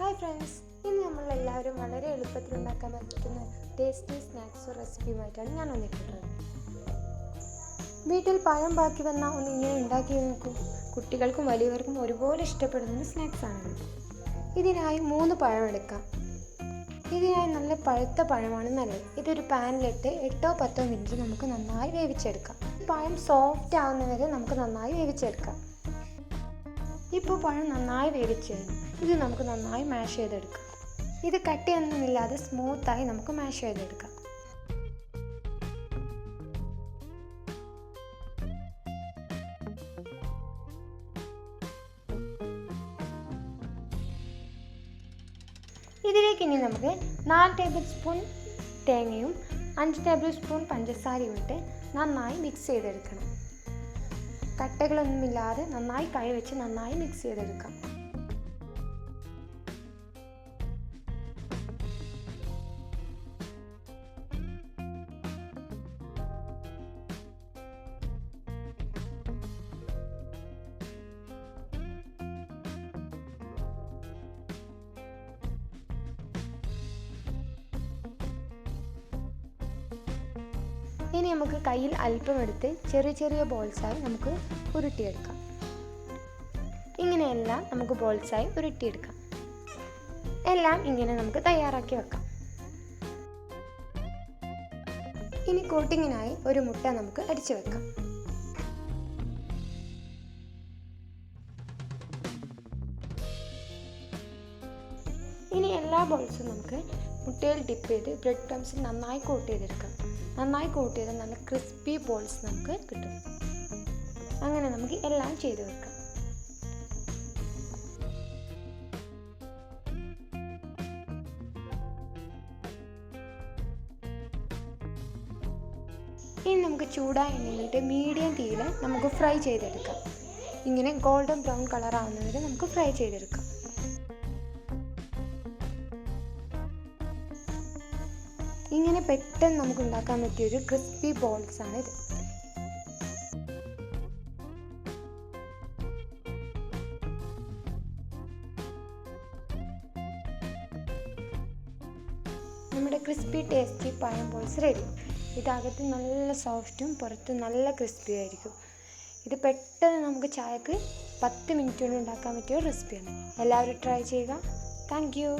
Hi friends, ഇന്ന് നമ്മളെല്ലാവരും വളരെ എളുപ്പത്തിൽ ഉണ്ടാക്കാൻ പറ്റുന്ന ടേസ്റ്റി സ്നാക്സ് റെസിപ്പിയുമായിട്ടാണ് ഞാൻ വന്നിട്ടുള്ളത്. വീട്ടിൽ പഴം ബാക്കി വന്നാൽ ഒന്ന് ഇങ്ങനെ ഉണ്ടാക്കി നോക്കൂ. കുട്ടികൾക്കും വലിയവർക്കും ഒരുപോലെ ഇഷ്ടപ്പെടുന്ന സ്നാക്സാണിത്. ഇതിനായി 3 പഴം എടുക്കാം. ഇതിനായി നല്ല പഴുത്ത പഴമാണ് നല്ലത്. ഇതൊരു പാനിലിട്ട് 8-10 മിനിറ്റ് നമുക്ക് നന്നായി വേവിച്ചെടുക്കാം. പഴം സോഫ്റ്റ് ആവുന്നവരെ നമുക്ക് നന്നായി വേവിച്ചെടുക്കാം. ഇപ്പോൾ പഴം നന്നായി വേവിച്ച് ഇത് നമുക്ക് നന്നായി മാഷ് ചെയ്തെടുക്കാം. ഇത് കട്ടിയൊന്നുമില്ലാതെ സ്മൂത്തായി നമുക്ക് മാഷ് ചെയ്തെടുക്കാം. ഇതിലേക്ക് ഇനി നമുക്ക് 4 ടേബിൾ സ്പൂൺ തേങ്ങയും 5 ടേബിൾ സ്പൂൺ പഞ്ചസാരയും ഇട്ട് നന്നായി മിക്സ് ചെയ്തെടുക്കണം. കട്ടകളൊന്നുമില്ലാതെ നന്നായി കൈ വെച്ച് നന്നായി മിക്സ് ചെയ്തെടുക്കാം. ഇനി നമുക്ക് കയ്യിൽ അല്പം എടുത്ത് ചെറിയ ചെറിയ ബോൾസായി നമുക്ക് ഉരുട്ടിയെടുക്കാം. ഇങ്ങനെയെല്ലാം നമുക്ക് ബോൾസായി ഉരുട്ടിയെടുക്കാം. എല്ലാം ഇങ്ങനെ നമുക്ക് തയ്യാറാക്കി വെക്കാം. ഇനി കോട്ടിങ്ങിനായി ഒരു മുട്ട നമുക്ക് അടിച്ചു വെക്കാം. ഇനി എല്ലാ ബോൾസും നമുക്ക് മുട്ടയിൽ ഡിപ്പ് ചെയ്ത് ബ്രെഡ് ക്രംസിൽ നന്നായി കോട്ട് ചെയ്തെടുക്കാം. നന്നായി കോട്ട് ചെയ്താൽ നല്ല ക്രിസ്പി ബോൾസ് നമുക്ക് കിട്ടും. അങ്ങനെ നമുക്ക് എല്ലാം ചെയ്ത് വെക്കാം. ഇനി നമുക്ക് ചൂടായ എണ്ണയിലിട്ട് മീഡിയം തീയിൽ നമുക്ക് ഫ്രൈ ചെയ്തെടുക്കാം. ഇങ്ങനെ ഗോൾഡൻ ബ്രൗൺ കളർ ആവുന്നവരെ നമുക്ക് ഫ്രൈ ചെയ്തെടുക്കാം. ഇങ്ങനെ പെട്ടെന്ന് നമുക്ക് ഉണ്ടാക്കാൻ പറ്റിയൊരു ക്രിസ്പി ബോൾസാണ് ഇത്. നമ്മുടെ ക്രിസ്പി ടേസ്റ്റി പഴം ബോൾസ് റെഡി. ഇതകത്ത് നല്ല സോഫ്റ്റും പുറത്ത് നല്ല ക്രിസ്പി ആയിരിക്കും. ഇത് പെട്ടെന്ന് നമുക്ക് ചായക്ക് 10 മിനിറ്റ് കൊണ്ട് ഉണ്ടാക്കാൻ പറ്റിയ റെസിപ്പിയാണ്. എല്ലാവരും ട്രൈ ചെയ്യുക. Thank you.